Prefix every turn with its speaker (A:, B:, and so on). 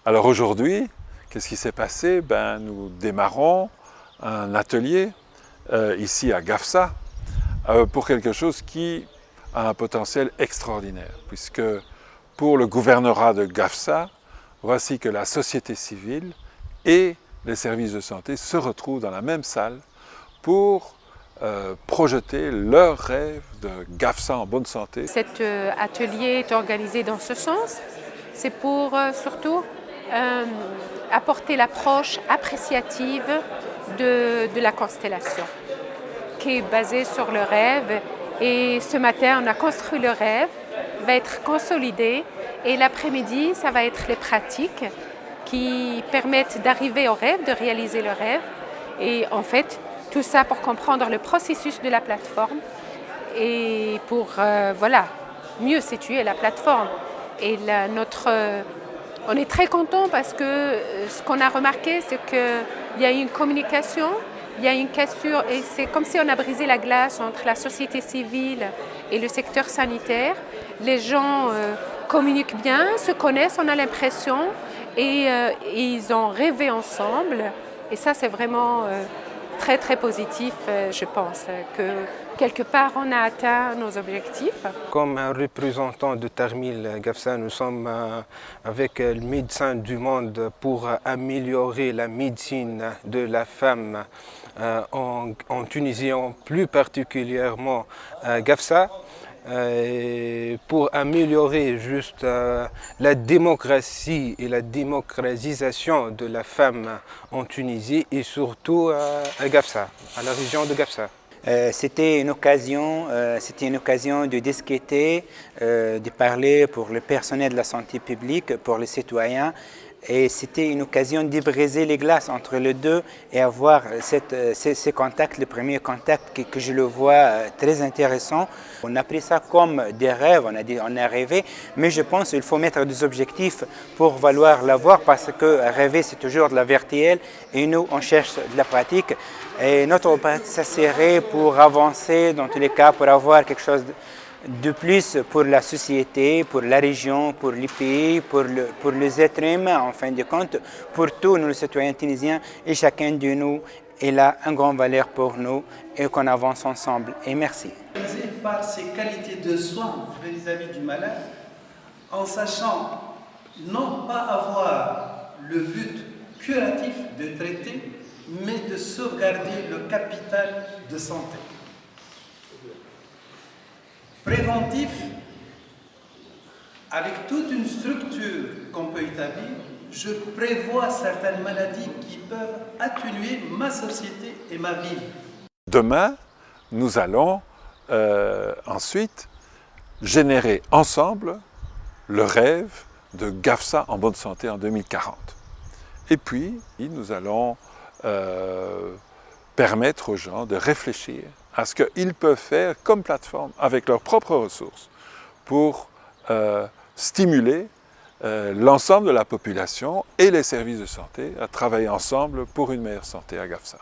A: Alors aujourd'hui, qu'est-ce qui s'est passé? Nous démarrons un atelier ici à Gafsa pour quelque chose qui a un potentiel extraordinaire, puisque pour le gouvernorat de Gafsa, voici que la société civile et les services de santé se retrouvent dans la même salle pour projeter leur rêve de Gafsa en bonne santé.
B: Cet atelier est organisé dans ce sens. C'est pour surtout apporter l'approche appréciative de la constellation, qui est basée sur le rêve. Et ce matin, on a construit le rêve, va être consolidé, et l'après-midi, ça va être les pratiques qui permettent d'arriver au rêve, de réaliser le rêve. Et en fait, tout ça pour comprendre le processus de la plateforme et pour mieux situer la plateforme. Et on est très content parce que ce qu'on a remarqué, c'est qu'il y a une communication, il y a une cassure, et c'est comme si on a brisé la glace entre la société civile et le secteur sanitaire. Les gens communiquent bien, se connaissent, on a l'impression, et ils ont rêvé ensemble. Et ça, c'est vraiment très très positif, je pense, que quelque part on a atteint nos objectifs.
C: Comme un représentant de Tarmil Gafsa, nous sommes avec le médecin du monde pour améliorer la médecine de la femme en Tunisie, plus particulièrement à Gafsa. Pour améliorer juste la démocratie et la démocratisation de la femme en Tunisie et surtout à Gafsa, à la région de Gafsa.
D: C'était une occasion de discuter, de parler pour le personnel de la santé publique, pour les citoyens. Et c'était une occasion de briser les glaces entre les deux et avoir ces contacts, le premier contact que je le vois très intéressant. On a pris ça comme des rêves, on a rêvé, mais je pense qu'il faut mettre des objectifs pour vouloir l'avoir, parce que rêver c'est toujours de la virtuelle et nous on cherche de la pratique. Et notre pratique, ça serait pour avancer dans tous les cas, pour avoir quelque chose de plus pour la société, pour la région, pour les pays, pour les êtres humains en fin de compte, pour tous nous les citoyens tunisiens, et chacun de nous est là une grande valeur pour nous et qu'on avance ensemble. Et merci.
E: Par ses qualités de soins vis-à-vis du malade, en sachant non pas avoir le but curatif de traiter, mais de sauvegarder le capital de santé. Préventif, avec toute une structure qu'on peut établir, je prévois certaines maladies qui peuvent atténuer ma société et ma vie.
A: Demain, nous allons ensuite générer ensemble le rêve de Gafsa en bonne santé en 2040. Et puis, nous allons permettre aux gens de réfléchir à ce qu'ils peuvent faire comme plateforme avec leurs propres ressources pour stimuler l'ensemble de la population et les services de santé à travailler ensemble pour une meilleure santé à Gafsa.